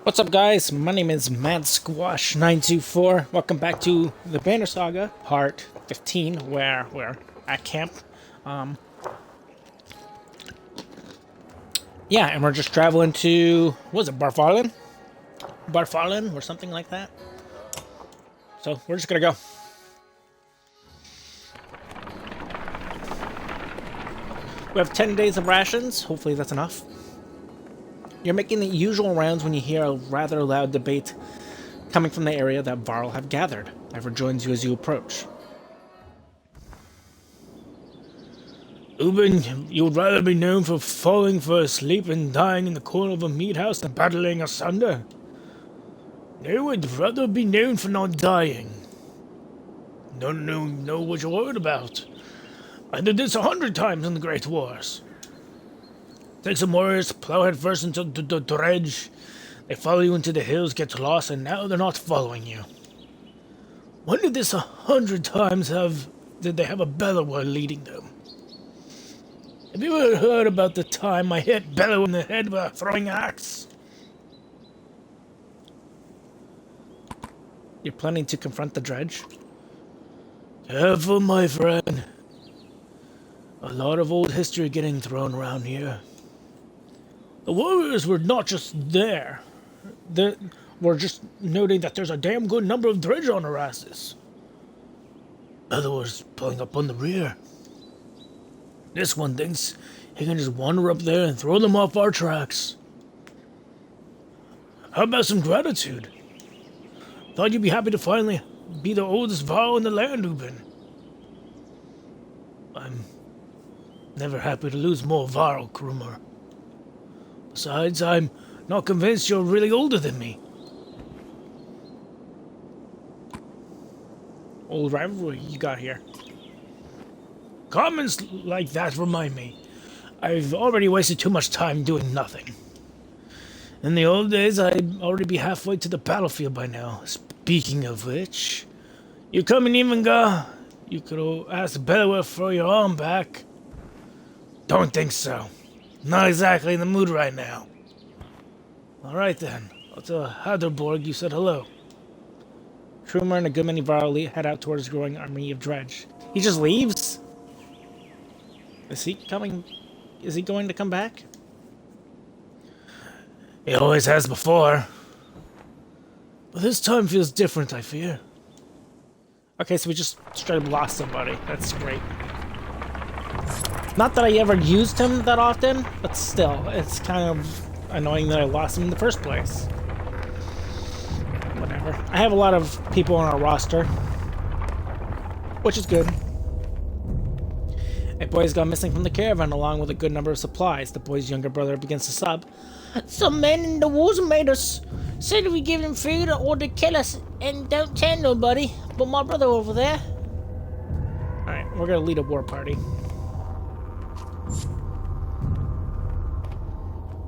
What's up, guys? My name is Mad Squash 924. Welcome back to the Banner Saga, part 15, where we're at camp. Um, yeah, and we're just traveling to, what is it, Barfarlin? Barfarlin, or something like that. So, we're just gonna go. We have 10 days of rations. Hopefully that's enough. You're making the usual rounds when you hear a rather loud debate coming from the area that Varl have gathered. Ever joins you as you approach. Ubin, you would rather be known for falling for a sleep and dying in the corner of a meat house than battling asunder? No, I'd rather be known for not dying. Don't know what you're worried about. I did this 100 times in the Great Wars. Take some warriors, plow head first into the dredge. They follow you into the hills, get lost, and now they're not following you. When did this 100 times did they have a Bellower leading them? Have you ever heard about the time I hit Bellower in the head with a throwing axe? You're planning to confront the dredge? Careful, my friend. A lot of old history getting thrown around here. The warriors were not just there. They were just noting that there's a damn good number of dredge on our asses. Bellower's pulling up on the rear. This one thinks he can just wander up there and throw them off our tracks. How about some gratitude? Thought you'd be happy to finally be the oldest Varl in the land, Ubin. I'm never happy to lose more Varl, Krumer. Besides, I'm not convinced you're really older than me. Old rivalry you got here. Comments like that remind me. I've already wasted too much time doing nothing. In the old days, I'd already be halfway to the battlefield by now. Speaking of which, you coming even, Ga? You could ask Bellower for your arm back. Don't think so. Not exactly in the mood right now. Alright then. I'll tell Haderborg you said hello. Trumer and a good many Varl head out towards the growing army of dredge. He just leaves? Is he coming? Is he going to come back? He always has before. But this time feels different, I fear. Okay, so we just straight up lost somebody. That's great. Not that I ever used him that often, but still, it's kind of annoying that I lost him in the first place. Whatever. I have a lot of people on our roster, which is good. A boy's gone missing from the caravan along with a good number of supplies. The boy's younger brother begins to sob. Some men in the woods made us. Said we give them food or to kill us and don't tell nobody. But my brother over there. Alright, we're gonna lead a war party.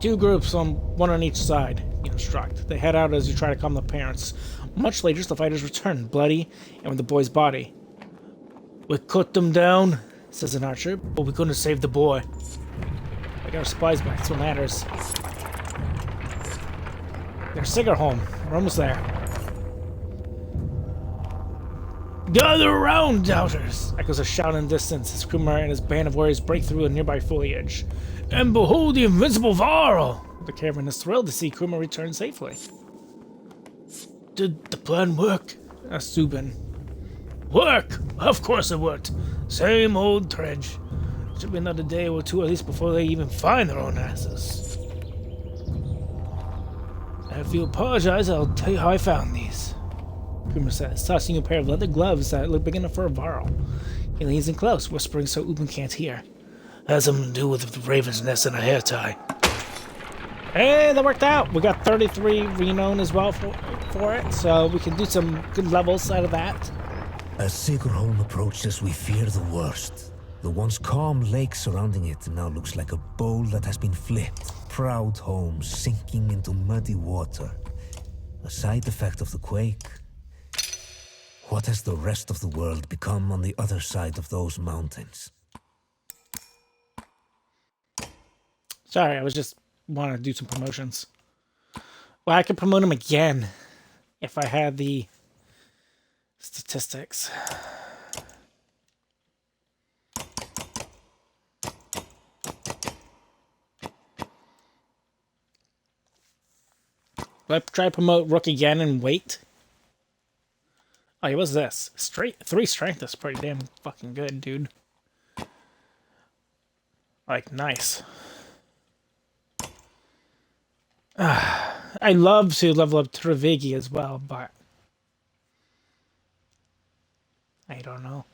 Two groups, one on each side, you instruct. They head out as you try to calm the parents. Much later, the fighters return, bloody and with the boy's body. We cut them down, says an archer, but we couldn't save the boy. I got our supplies back, that's what matters. There's Sigerholm. We're almost there. Gather around, doubters! Echoes a shout in the distance as Kumar and his band of warriors break through the nearby foliage. And behold the invincible Varl! The caravan is thrilled to see Kumar return safely. Did the plan work? Asked Zubin. Work? Of course it worked. Same old dredge. Should be another day or two at least before they even find their own asses. If you apologize, I'll tell you how I found these. Kumar says, tossing a pair of leather gloves that look big enough for a Varl. He leans in close, whispering so Ubin can't hear. Has something to do with the raven's nest and a hair tie. Hey, that worked out! We got 33 renown as well for it, so we can do some good levels out of that. As Sigurholm approaches, we fear the worst. The once calm lake surrounding it now looks like a bowl that has been flipped. Proud home sinking into muddy water. A side effect of the quake. What has the rest of the world become on the other side of those mountains? Sorry, I was just wanting to do some promotions. Well, I could promote him again if I had the statistics. Do I try to promote Rook again and wait? Oh, what's this? 3 strength is pretty damn fucking good, dude. Like, nice. I love to level up Trevigi as well, but I don't know.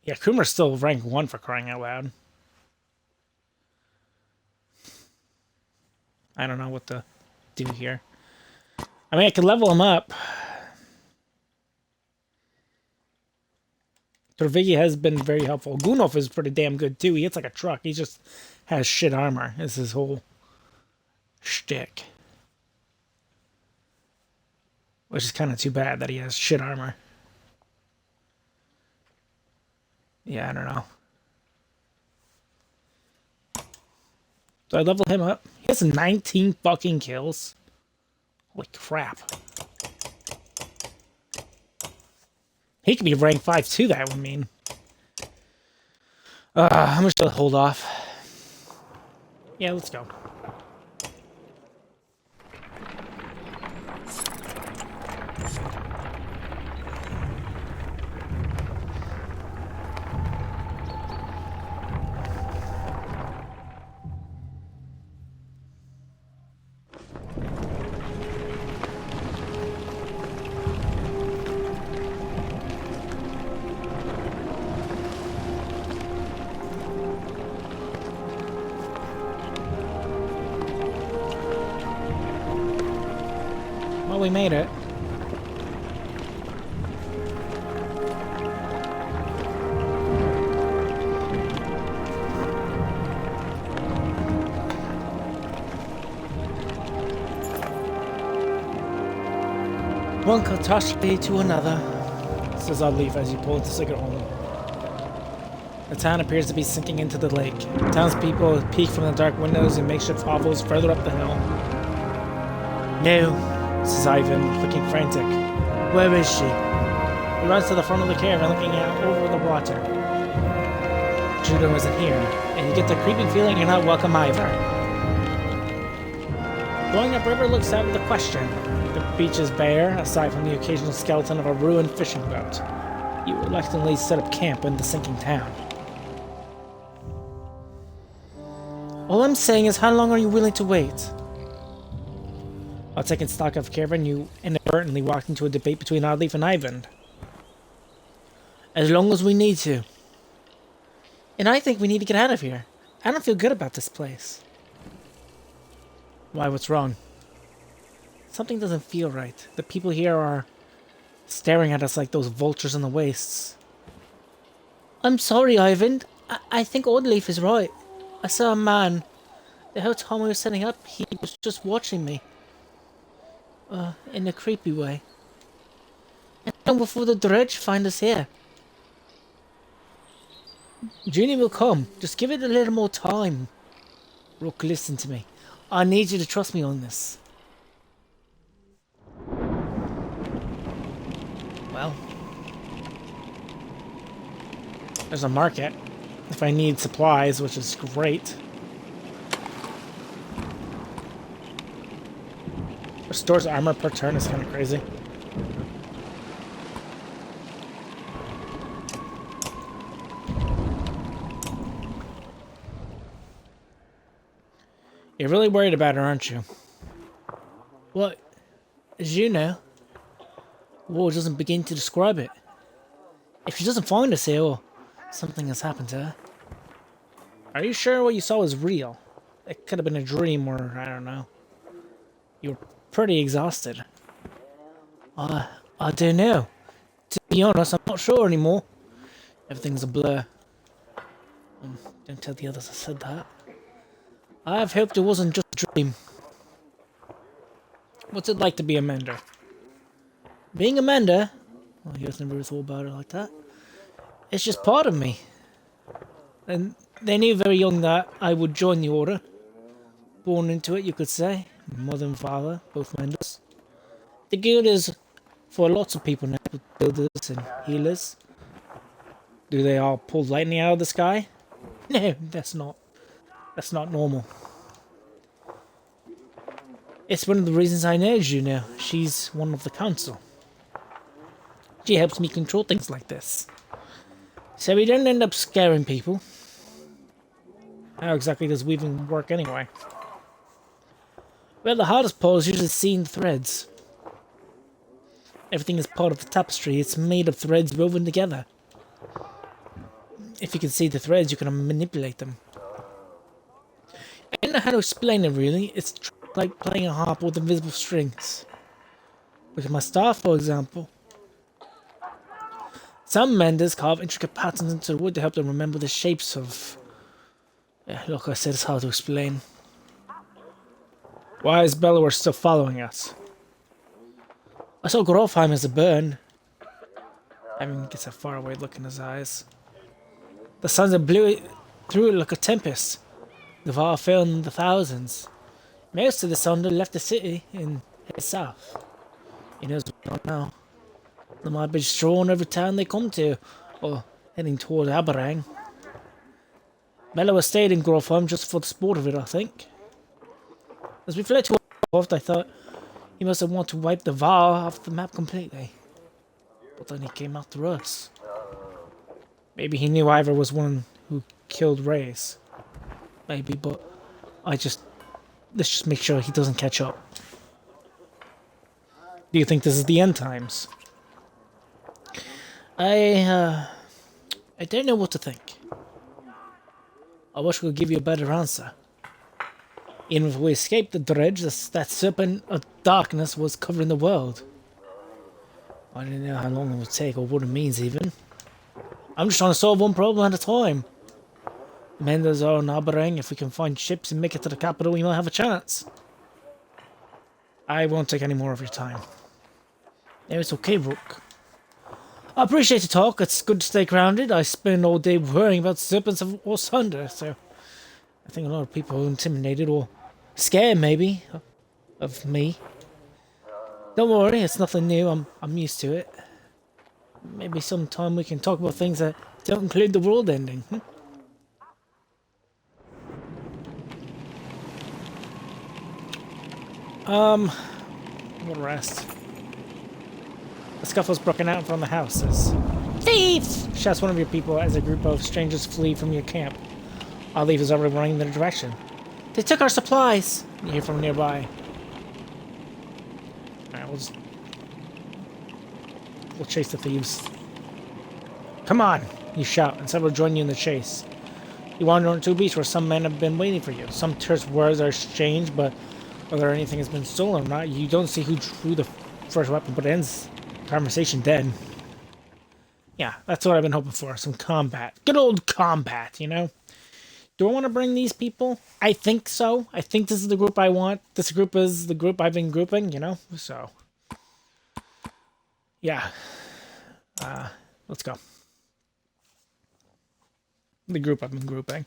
Yeah, Kumar's still rank 1 for crying out loud. I don't know what to do here. I mean, I could level him up. Trevigi has been very helpful. Gunolf is pretty damn good too. He hits like a truck. He just has shit armor. Is his whole shtick. Which is kind of too bad that he has shit armor. Yeah, I don't know. So I level him up. He has 19 fucking kills. Holy crap. He could be rank 5 too, that would mean. I'm just gonna hold off. Yeah, let's go. Well, we made it. One catastrophe to another, says Oddleaf as you pull into Sigurd home. The town appears to be sinking into the lake. Townspeople peek from the dark windows in makeshift hovels further up the hill. No, says Ivan, looking frantic. Where is she? He runs to the front of the caravan, looking out over the water. Judo isn't here, and you get the creeping feeling you're not welcome either. Going upriver looks out of the question. The beach is bare, aside from the occasional skeleton of a ruined fishing boat. You reluctantly set up camp in the sinking town. All I'm saying is, how long are you willing to wait? While taking stock of caravan, you inadvertently walked into a debate between Oddleaf and Ivan. As long as we need to. And I think we need to get out of here. I don't feel good about this place. Why, what's wrong? Something doesn't feel right. The people here are staring at us like those vultures in the wastes. I'm sorry, Ivan. I think Oddleaf is right. I saw a man. The whole time we were setting up, he was just watching me. In a creepy way. And long before the dredge find us here. Junie will come. Just give it a little more time. Rook, listen to me. I need you to trust me on this. Well. There's a market. If I need supplies, which is great. Restores armor per turn is kind of crazy. You're really worried about her, aren't you? Well, as you know, war doesn't begin to describe it. If she doesn't find us here, or something has happened to her. Are you sure what you saw was real? It could have been a dream, or I don't know. You were pretty exhausted. I don't know. To be honest, I'm not sure anymore. Everything's a blur. Don't tell the others I said that. I have hoped it wasn't just a dream. What's it like to be a mender? Being a mender? Well, you guys never thought about it like that. It's just part of me. And they knew very young that I would join the order. Born into it, you could say. mother and father, both menders. The guild is for lots of people now, builders and healers. Do they all pull lightning out of the sky? No, that's not normal. It's one of the reasons I know you now. She's one of the council. She helps me control things like this. So we don't end up scaring people. How exactly does weaving work anyway? Well, the hardest part is usually seeing the threads. Everything is part of the tapestry. It's made of threads woven together. If you can see the threads, you can manipulate them. I don't know how to explain it really. It's like playing a harp with invisible strings. Look at my staff, for example. Some menders carve intricate patterns into the wood to help them remember the shapes of... Yeah, look, I said it's hard to explain. Why is Bellower still following us? I saw Grofheim as a burn. I mean, he gets a faraway look in his eyes. The suns that blew it through it like a tempest. The Var fell in the thousands. Most of the Sunder left the city and headed south. He knows what's going on now. They might be strolling over town they come to, or heading toward Aberang. Mellower stayed in Grofheim just for the sport of it, I think. As we fled to North, I thought he must have wanted to wipe the Var off the map completely. But then he came after us. Maybe he knew Ivor was one who killed Reyes. Maybe, but let's just make sure he doesn't catch up. Do you think this is the end times? I don't know what to think. I wish I could give you a better answer. Even if we escaped the dredge, that serpent of darkness was covering the world. I don't know how long it would take or what it means even. I'm just trying to solve one problem at a time. The Menders are on Aberang. If we can find ships and make it to the capital, we might have a chance. I won't take any more of your time. No, it's okay, Rook. I appreciate the talk. It's good to stay grounded. I spend all day worrying about serpents or thunder, so I think a lot of people are intimidated or scared, maybe, of me. Don't worry, it's nothing new. I'm used to it. Maybe sometime we can talk about things that don't include the world ending. We'll rest. The scuffle's broken out in front of the house as "Thieves!" shouts one of your people as a group of strangers flee from your camp. Our leaf is already running in their direction. They took our supplies! You hear from nearby. Alright, we'll chase the thieves. Come on! You shout, and several join you in the chase. You wander onto a beach where some men have been waiting for you. Some terse words are exchanged, but whether anything has been stolen or not, you don't see who drew the first weapon, but it ends conversation dead. Yeah, that's what I've been hoping for. Some combat. Good old combat, you know? Do I want to bring these people? I think so. I think this is the group I want. This group is the group I've been grouping, you know? So, yeah. Let's go. The group I've been grouping.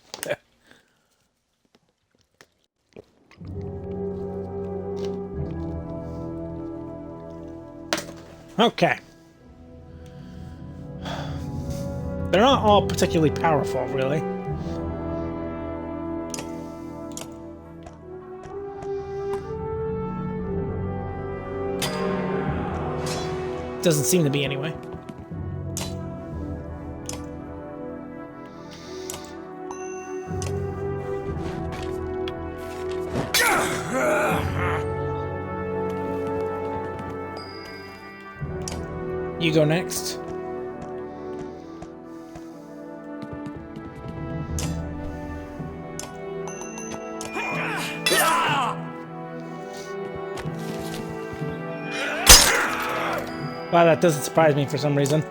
Okay. They're not all particularly powerful, really. Doesn't seem to be, anyway. You go next. Wow, that doesn't surprise me for some reason.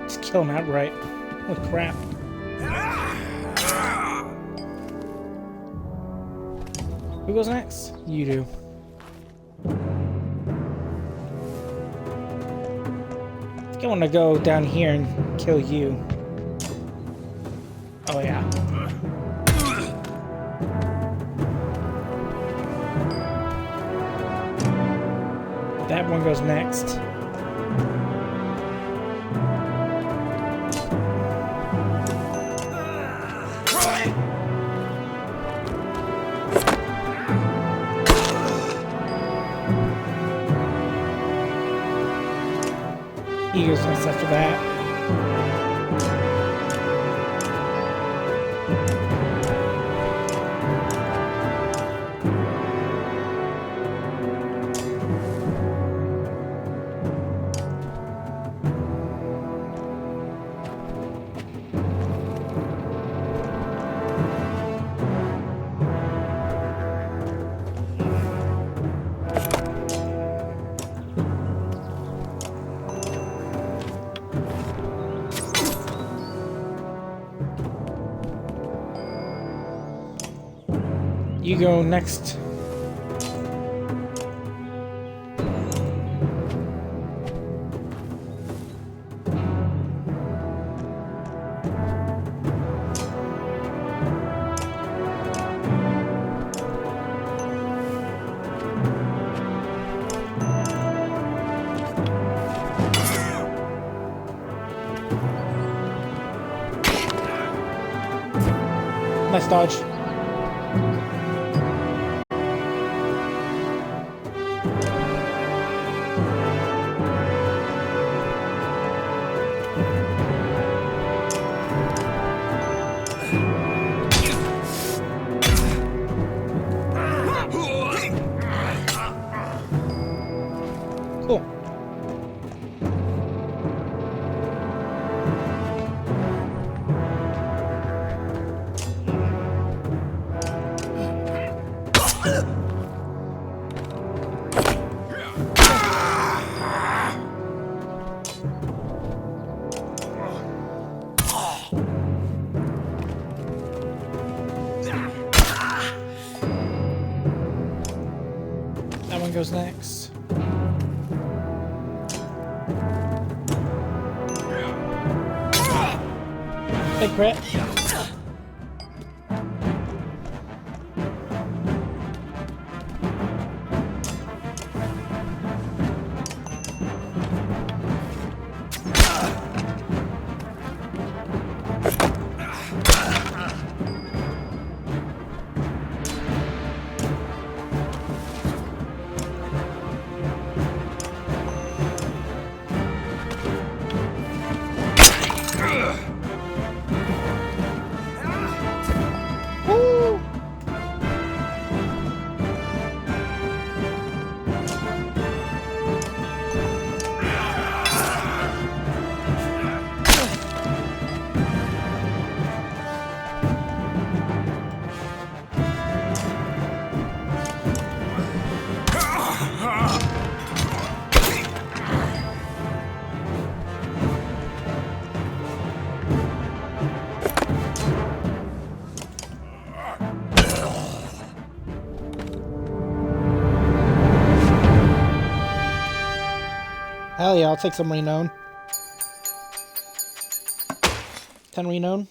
Just kill him outright. What crap. Who goes next? You do. I want to go down here and kill you. Oh yeah. That one goes next. He goes next after that. You go next. Nice dodge. Cool. That one goes next. Big crit. Woo! Hell yeah, I'll take some renown. 10 renown.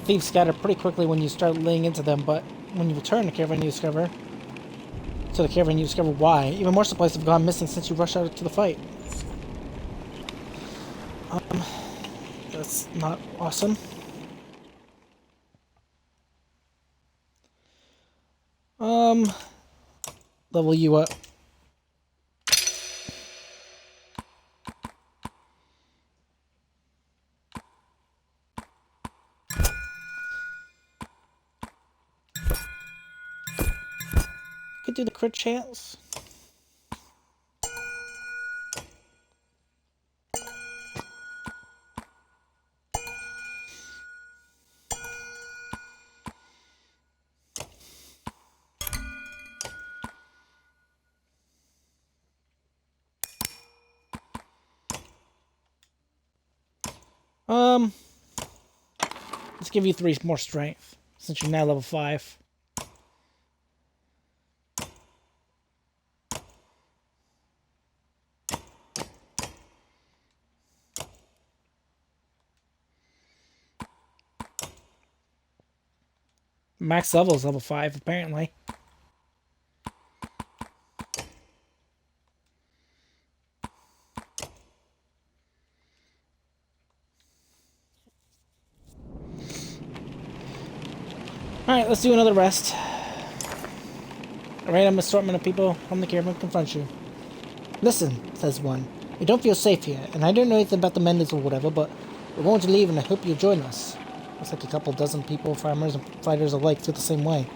Thieves scatter pretty quickly when you start laying into them, but when you return to the caravan you discover why. Even more supplies have gone missing since you rushed out to the fight. That's not awesome. Level you up. Could do the crit chance. Let's give you 3 more strength, since you're now level 5. Max level is level 5, apparently. Alright, let's do another rest. A random assortment of people from the caravan confront you. Listen, says one. We don't feel safe here, and I don't know anything about the Menders or whatever, but we're going to leave and I hope you'll join us. Looks like a couple dozen people, farmers and fighters alike, feel the same way.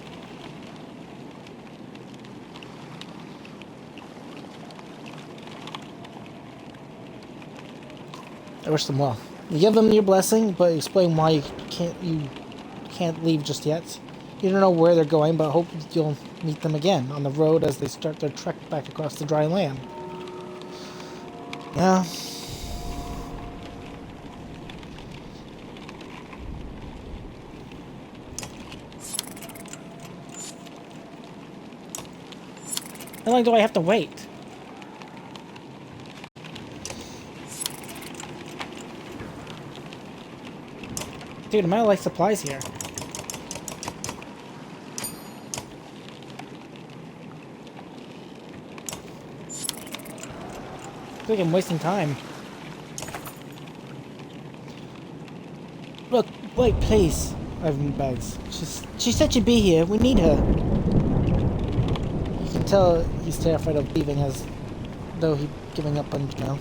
I wish them well. You give them your blessing, but explain why you can't leave just yet. You don't know where they're going, but hope you'll meet them again on the road as they start their trek back across the dry land. Yeah. How long do I have to wait? Dude, am I like supplies here? I feel like I'm wasting time. Look, wait, please. Ivan begs. She said she'd be here. We need her. You can tell he's terrified of leaving, as though he's giving up on you now.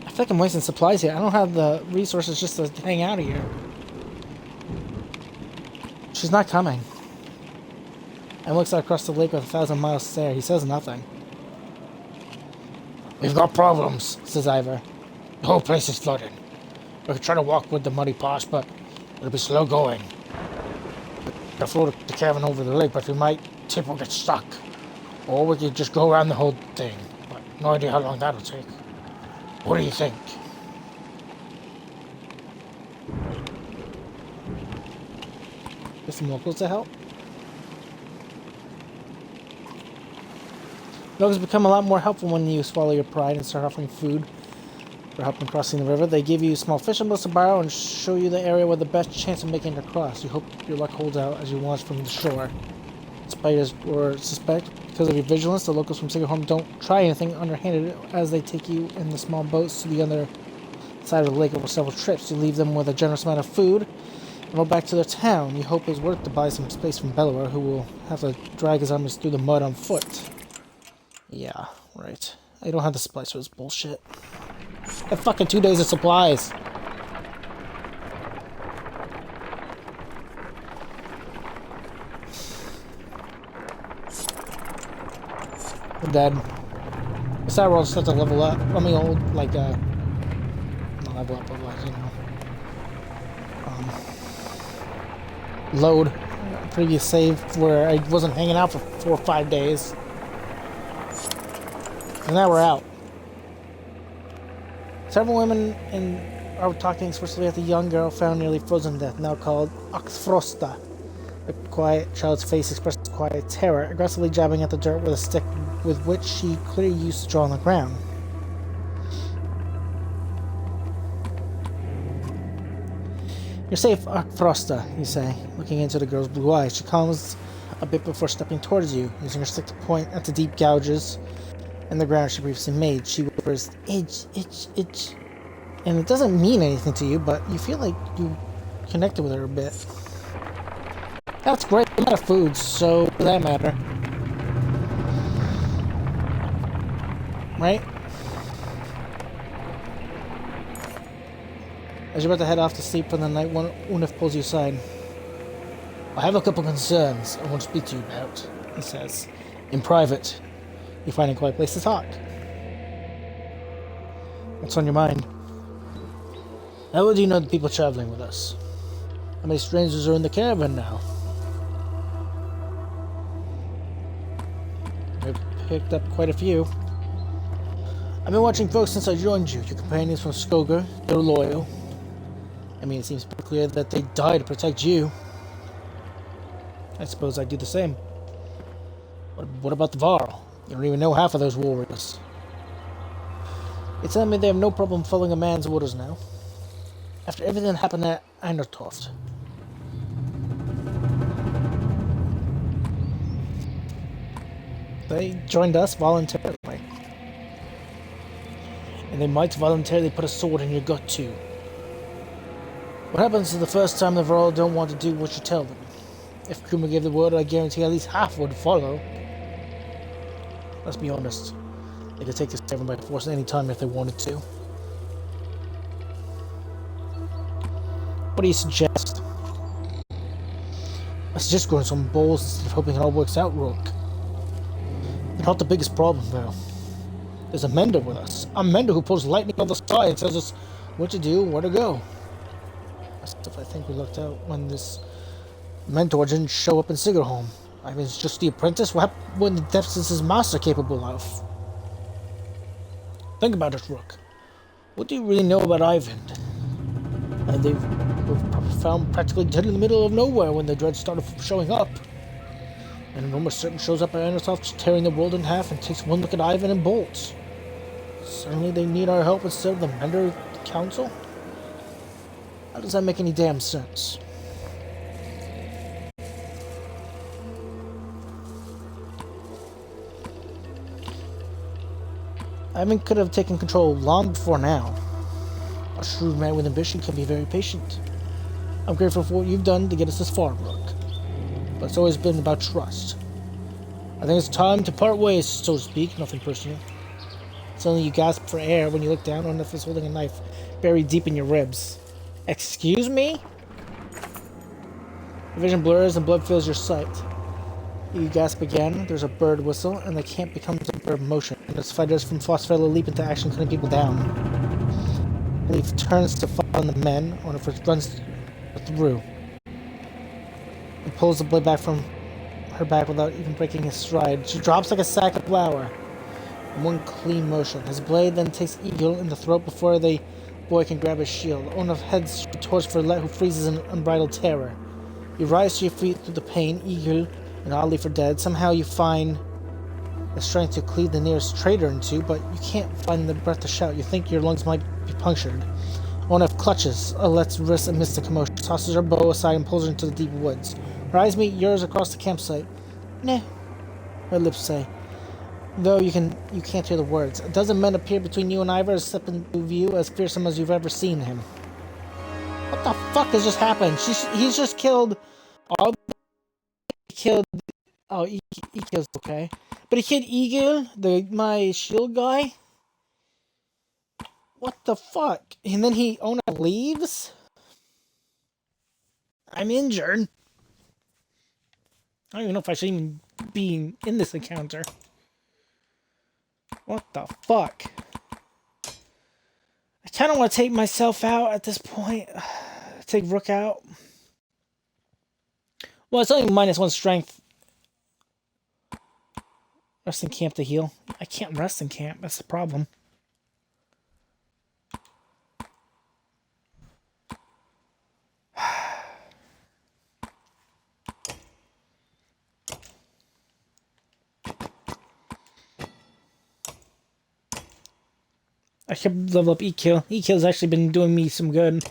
I feel like I'm wasting supplies here. I don't have the resources just to hang out here. She's not coming. And looks out across the lake with 1,000 miles stare. He says nothing. We've got problems, says Ivor. The whole place is flooded. We could try to walk with the muddy pass, but it'll be slow going. We could float the caravan over the lake, but we might tip or get stuck. Or we could just go around the whole thing. But no idea how long that'll take. What do you think? Get some locals to help? Locals become a lot more helpful when you swallow your pride and start offering food for helping crossing the river. They give you small fishing boats to borrow and show you the area with the best chance of making it across. You hope your luck holds out as you watch from the shore. Despite or suspect, because of your vigilance, the locals from Saga don't try anything underhanded as they take you in the small boats to the other side of the lake over several trips. You leave them with a generous amount of food and go back to their town. You hope it's worth to buy some space from Bellower, who will have to drag his armies through the mud on foot. Yeah, right. I don't have the supplies for this bullshit. I have fucking 2 days of supplies. I'm dead. This side world starts to level up. I mean, not level up, but like, you know. Load. Previous save where I wasn't hanging out for 4 or 5 days. And now we're out. Several women are talking especially at the young girl found nearly frozen to death, now called Axfrosta. The quiet child's face expressed quiet terror, aggressively jabbing at the dirt with a stick with which she clearly used to draw on the ground. You're safe, Axfrosta, you say, looking into the girl's blue eyes. She calms a bit before stepping towards you, using her stick to point at the deep gouges in the ground she previously made. She whispers, itch, itch, itch. And it doesn't mean anything to you, but you feel like you connected with her a bit. That's great. I'm out of food, so for that matter. Right? As you're about to head off to sleep for the night, Unif pulls you aside. I have a couple concerns I want to speak to you about, he says. In private. You find a quiet place to talk. What's on your mind? How well do you know the people traveling with us? How many strangers are in the caravan now? I've picked up quite a few. I've been watching folks since I joined you. Your companions from Skoger, they're loyal. I mean, it seems pretty clear that they die to protect you. I suppose I'd do the same. What about the Varl? You don't even know half of those warriors. They tell me they have no problem following a man's orders now. after everything that happened at Einertoft. They joined us voluntarily. And they might voluntarily put a sword in your gut too. What happens the first time the Varol don't want to do what you tell them? If Kuma gave the word, I guarantee at least half would follow. Let's be honest. They could take this tavern by force any time if they wanted to. What do you suggest? I suggest growing some balls instead of hoping it all works out, Rook. They're not the biggest problem, though. There's a mender with us. A mender who pulls lightning on the sky and tells us what to do, where to go. Stuff I think we looked out when this mentor didn't show up in Sigerholm. I mean, it's just the apprentice? What the depths is his master capable of? Think about it, Rook. What do you really know about Ivan? And they were found practically dead in the middle of nowhere when the dread started showing up. And rumor certain shows up at Enersoft, tearing the world in half and takes one look at Ivan and bolts. Certainly they need our help instead of the Mender Council? How does that make any damn sense? Ivan could have taken control long before now. A shrewd man with ambition can be very patient. I'm grateful for what you've done to get us this far, Rook. But it's always been about trust. I think it's time to part ways, so to speak, nothing personal. Suddenly you gasp for air when you look down on if it's holding a knife buried deep in your ribs. Excuse me? The vision blurs and blood fills your sight. You gasp again, there's a bird whistle, and the camp becomes a bird motion, as fighters from Phosphella leap into action, cutting people down. Leaf turns to fire on the men, or if it runs through, and pulls the blade back from her back without even breaking his stride. She drops like a sack of flour in one clean motion. His blade then takes Eagle in the throat before the boy can grab his shield. Ona heads towards Verlet, who freezes in unbridled terror. You rise to your feet through the pain, Eagle and oddly for dead. Somehow you find the strength to cleave the nearest traitor in two, but you can't find the breath to shout. You think your lungs might be punctured. Ona clutches, lets wrist amidst the commotion, tosses her bow aside and pulls her into the deep woods. Her eyes meet yours across the campsite. Nah, her lips say, though you can't hear the words. A dozen men appear between you and Ivor, step into view as fearsome as you've ever seen him. What the fuck has just happened? He's just killed all. He killed. Oh, he kills okay, but he killed Eagle, my shield guy. What the fuck? And then Ona leaves. I'm injured. I don't even know if I should even be in this encounter. What the fuck? I kind of want to take myself out at this point. Take Rook out. Well, it's only -1 strength. Rest in camp to heal. I can't rest in camp. That's the problem. I should level up E-Kill. E-Kill's actually been doing me some good.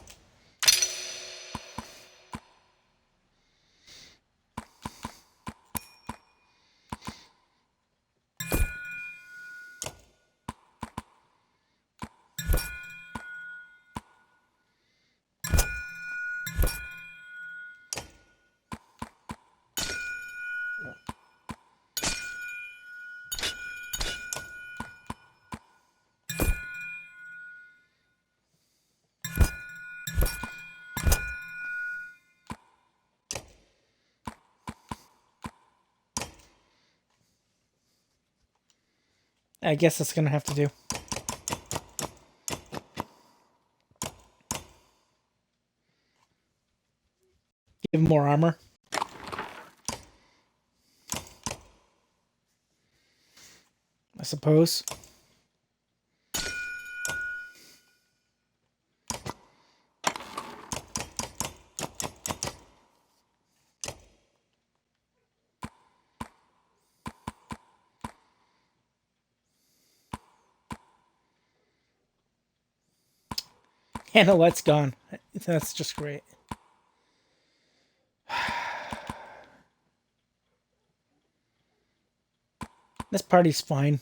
I guess that's gonna have to do. Give him more armor. I suppose. And the light's gone. That's just great. This party's fine.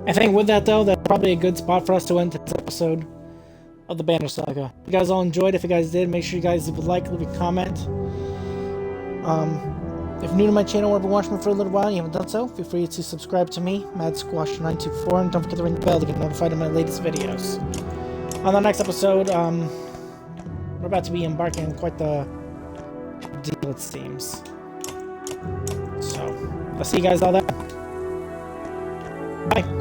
I think with that, though, that's probably a good spot for us to end this episode of the Banner Saga. If you guys all enjoyed, if you guys did, make sure you guys leave a like, leave a comment. If you're new to my channel or have been watching me for a little while and you haven't done so, feel free to subscribe to me, MadSquash924, and don't forget to ring the bell to get notified of my latest videos. On the next episode, we're about to be embarking on quite the deal, it seems. So, I'll see you guys all there. Bye.